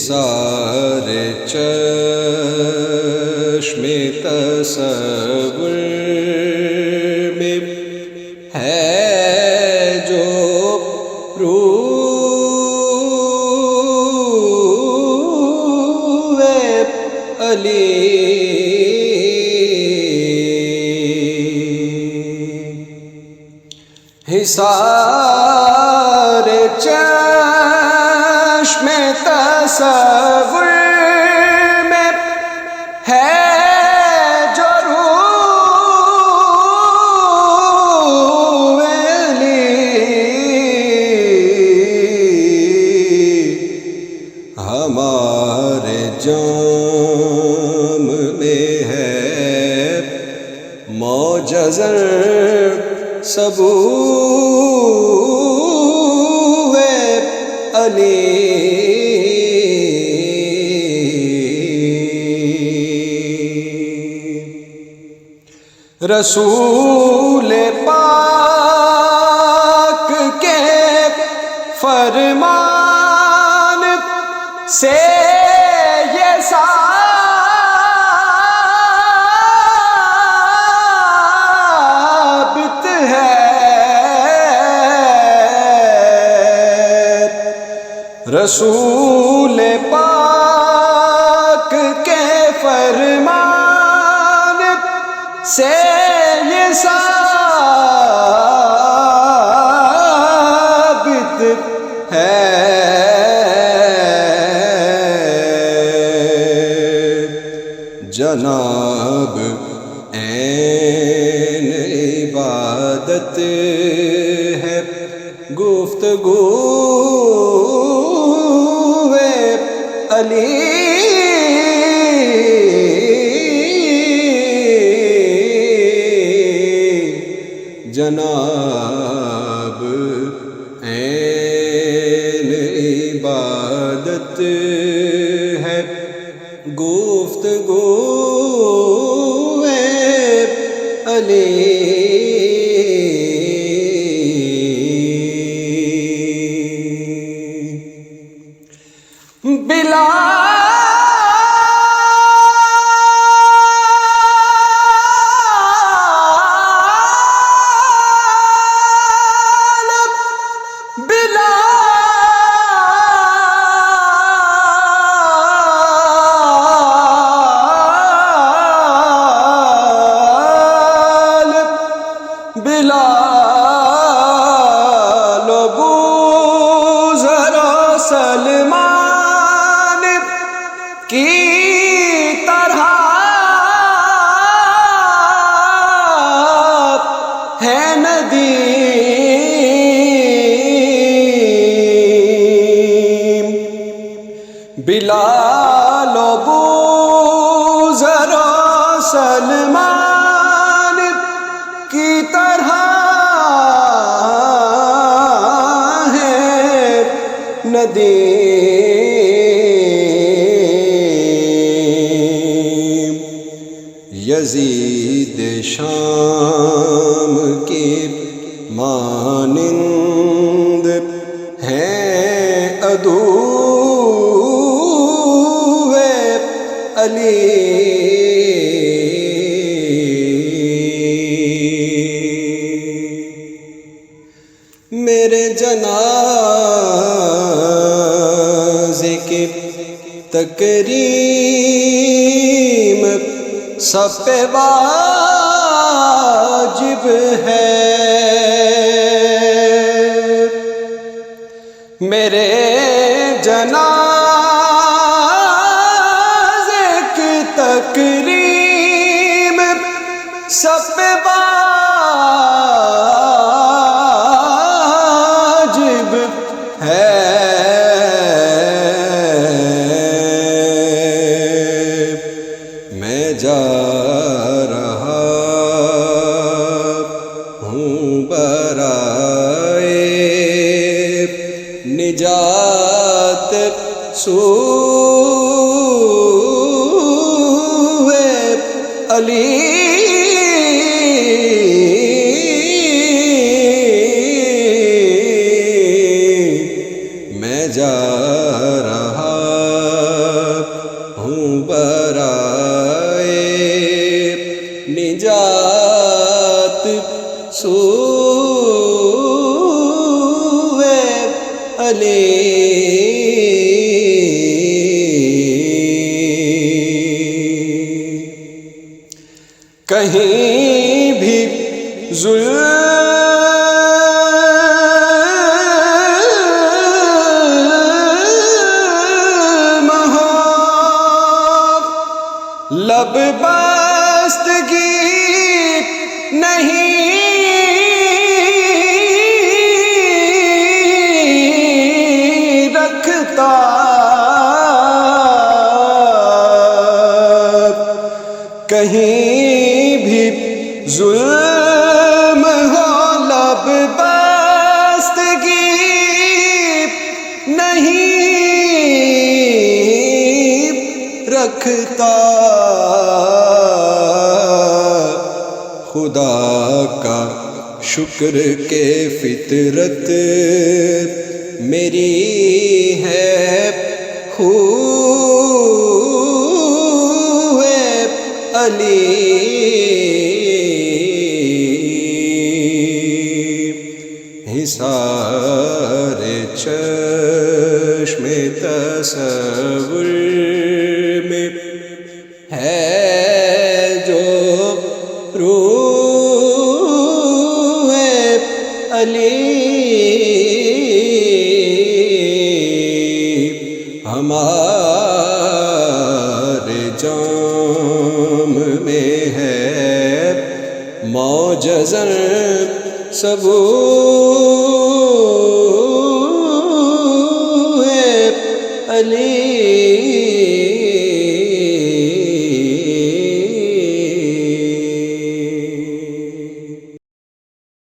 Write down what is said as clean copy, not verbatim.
حصار چشم تصور میں ہے جو روح علی، حصار چشم تصور میں ہے جو روح علی، ہمارے جام میں ہے معجزہ ثبوت علی، رسول پاک کے فرمان سے یہ ثابت ہے، رسول پاک کے فرمان سے یہ ثابت ہے، جناب عین عبادت ہے گفتگو علی، جناب عین عبادت ہے گفتگو علی، بلال ابو ذر سلمان کی طرح ہے ندیم، بلال ابو ذر سلمان کی طرح ہے ندیم، یزید شام کی مانند ہیں عدو علی، میرے جنازے کی تکریم سب پہ واجب ہے، میرے جنازے کی تکریم سب پہ واجب ہے، میں جا رہا ہوں برائے نجات سوئے علی، میں جا رہا کہیں بھی ظلم ہو، لب بستگی نہیں رکھتا، کہیں بھی ظلم ہو لب بستگی نہیں رکھتا، خدا کا شکر کہ فطرت میری ہے علی، حصار چشم تصور میں ہے جو روح علی، ہمارے جام میں ہے معجزاً ثبوت علی۔